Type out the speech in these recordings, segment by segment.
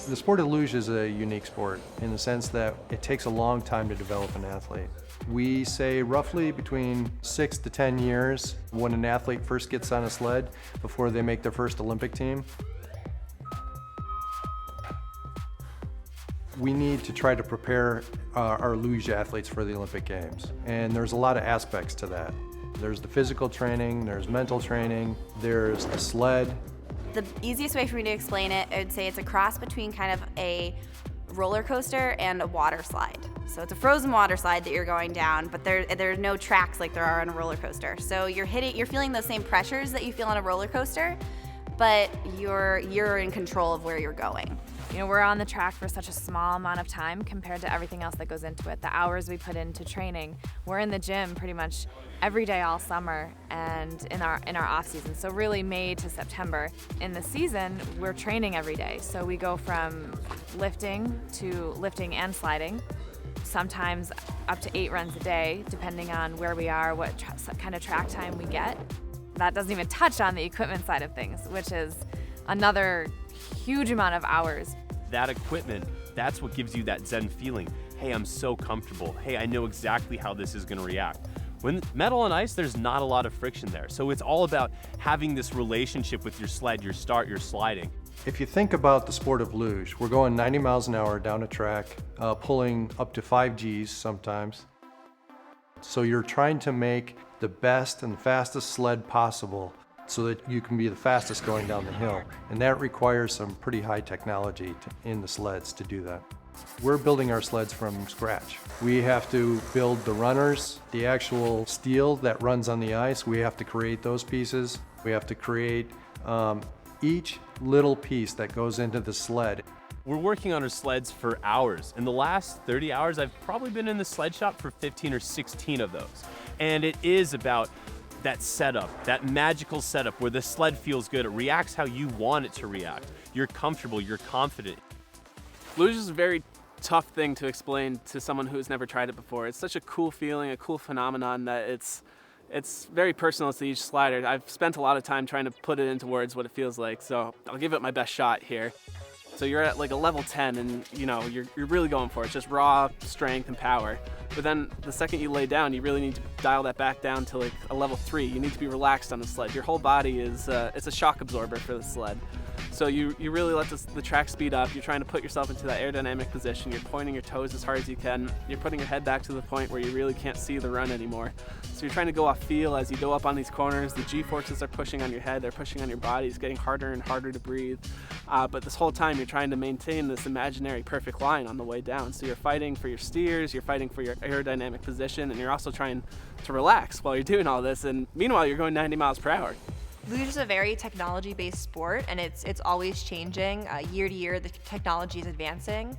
The sport of luge is a unique sport in the sense that it takes a long time to develop an athlete. We say roughly between 6 to 10 years when an athlete first gets on a sled before they make their first Olympic team. We need to try to prepare our luge athletes for the Olympic Games. And there's a lot of aspects to that. There's the physical training, there's mental training, there's the sled. The easiest way for me to explain it, I would say it's a cross between kind of a roller coaster and a water slide. So it's a frozen water slide that you're going down, but there are no tracks like there are on a roller coaster. So you're feeling those same pressures that you feel on a roller coaster, but you're in control of where you're going. You know, we're on the track for such a small amount of time compared to everything else that goes into it. The hours we put into training. We're in the gym pretty much every day all summer and in our off season. So really May to September. In the season, we're training every day. So we go from lifting to lifting and sliding. Sometimes up to 8 runs a day, depending on where we are, what kind of track time we get. That doesn't even touch on the equipment side of things, which is another huge amount of hours. That equipment, that's what gives you that Zen feeling. Hey, I'm so comfortable. Hey, I know exactly how this is going to react. When metal and ice, there's not a lot of friction there. So it's all about having this relationship with your sled, your start, your sliding. If you think about the sport of luge, we're going 90 miles an hour down a track, pulling up to 5 Gs sometimes. So you're trying to make the best and fastest sled possible so that you can be the fastest going down the hill. And that requires some pretty high technology in the sleds to do that. We're building our sleds from scratch. We have to build the runners, the actual steel that runs on the ice. We have to create those pieces. We have to create each little piece that goes into the sled. We're working on our sleds for hours. In the last 30 hours, I've probably been in the sled shop for 15 or 16 of those. And it is about that setup, that magical setup where the sled feels good. It reacts how you want it to react. You're comfortable, you're confident. Luge is a very tough thing to explain to someone who's never tried it before. It's such a cool feeling, a cool phenomenon that it's very personal to each slider. I've spent a lot of time trying to put it into words what it feels like, so I'll give it my best shot here. So you're at like a level 10 and you're really going for it. It's just raw strength and power. But then the second you lay down, you really need to dial that back down to like a level 3. You need to be relaxed on the sled. Your whole body is, it's a shock absorber for the sled. So you really let the track speed up. You're trying to put yourself into that aerodynamic position. You're pointing your toes as hard as you can. You're putting your head back to the point where you really can't see the run anymore. So you're trying to go off feel as you go up on these corners. The G-forces are pushing on your head. They're pushing on your body. It's getting harder and harder to breathe. But this whole time you're trying to maintain this imaginary perfect line on the way down. So you're fighting for your steers, you're fighting for your aerodynamic position, and you're also trying to relax while you're doing all this. And meanwhile, you're going 90 miles per hour. Luge is a very technology-based sport, and it's always changing. Year to year, the technology is advancing,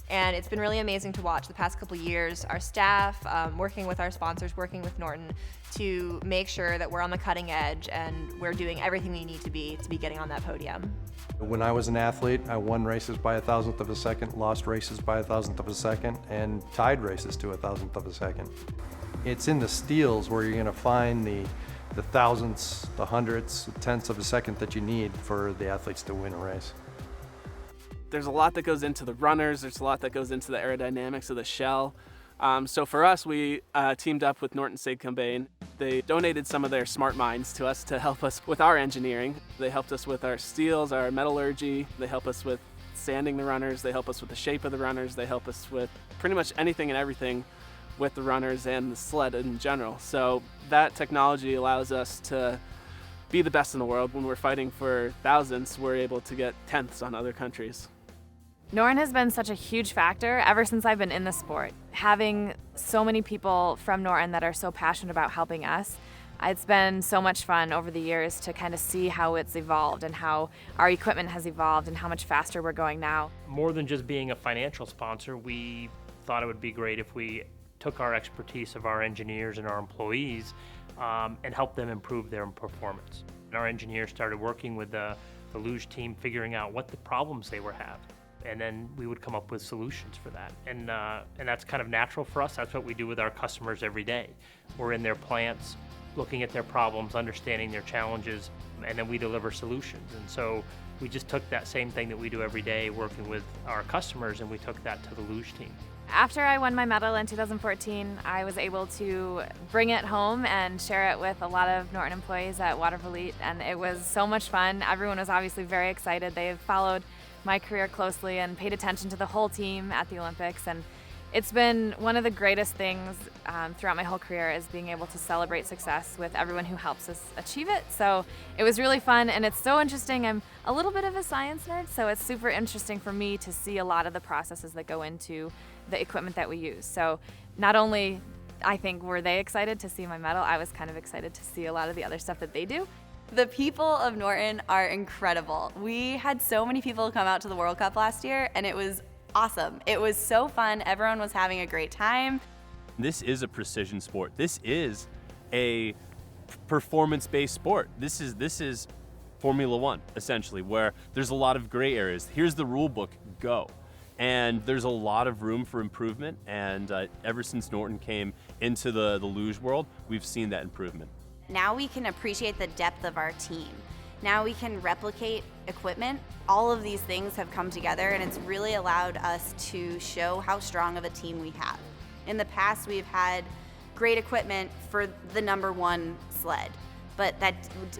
and it's been really amazing to watch the past couple of years. Our staff, working with our sponsors, working with Norton, to make sure that we're on the cutting edge and we're doing everything we need to be getting on that podium. When I was an athlete, I won races by 1,000th of a second, lost races by 1,000th of a second, and tied races to 1,000th of a second. It's in the steals where you're going to find the thousandths, the hundredths, the tenths of a second that you need for the athletes to win a race. There's a lot that goes into the runners. There's a lot that goes into the aerodynamics of the shell. So for us, we teamed up with Norton Sigcombane. They donated some of their smart minds to us to help us with our engineering. They helped us with our steels, our metallurgy. They help us with sanding the runners. They help us with the shape of the runners. They help us with pretty much anything and everything with the runners and the sled in general. So that technology allows us to be the best in the world. When we're fighting for thousandths, we're able to get tenths on other countries. Norton has been such a huge factor ever since I've been in the sport. Having so many people from Norton that are so passionate about helping us, it's been so much fun over the years to kind of see how it's evolved and how our equipment has evolved and how much faster we're going now. More than just being a financial sponsor, we thought it would be great if we took our expertise of our engineers and our employees and helped them improve their performance. And our engineers started working with the luge team, figuring out what the problems they were having. And then we would come up with solutions for that. And that's kind of natural for us. That's what we do with our customers every day. We're in their plants. looking at their problems, understanding their challenges, and then we deliver solutions. And so we just took that same thing that we do every day working with our customers, and we took that to the luge team. After I won my medal in 2014, I was able to bring it home and share it with a lot of Norton employees at Water Elite, and it was so much fun. Everyone was obviously very excited. They've followed my career closely and paid attention to the whole team at the Olympics, and it's been one of the greatest things throughout my whole career is being able to celebrate success with everyone who helps us achieve it. So it was really fun, and it's so interesting. I'm a little bit of a science nerd, so it's super interesting for me to see a lot of the processes that go into the equipment that we use. So not only, I think, were they excited to see my medal, I was kind of excited to see a lot of the other stuff that they do. The people of Norton are incredible. We had so many people come out to the World Cup last year, and it was awesome. It was so fun. Everyone was having a great time. This is a precision sport. This is a performance-based sport. This is Formula One, essentially, where there's a lot of gray areas. Here's the rule book, go. And there's a lot of room for improvement, and ever since Norton came into the luge world, we've seen that improvement. Now we can appreciate the depth of our team. Now we can replicate equipment. All of these things have come together, and it's really allowed us to show how strong of a team we have. In the past, we've had great equipment for the number one sled, but that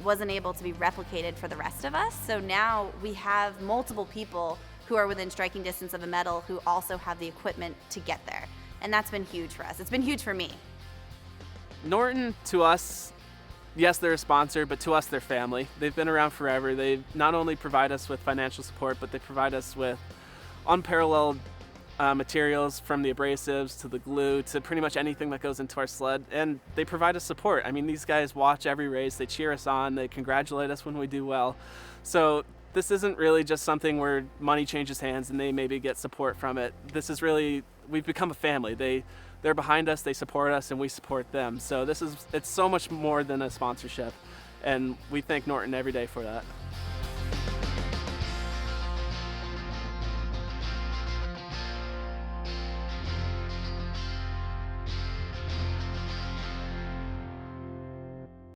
wasn't able to be replicated for the rest of us. So now we have multiple people who are within striking distance of a medal who also have the equipment to get there. And that's been huge for us. It's been huge for me. Norton, to us, yes, they're a sponsor, but to us, they're family. They've been around forever. They not only provide us with financial support, but they provide us with unparalleled materials, from the abrasives to the glue to pretty much anything that goes into our sled. And they provide us support. I mean, these guys watch every race. They cheer us on. They congratulate us when we do well. So this isn't really just something where money changes hands and they maybe get support from it. This is really, we've become a family. They're behind us, they support us, and we support them. So it's so much more than a sponsorship, and we thank Norton every day for that.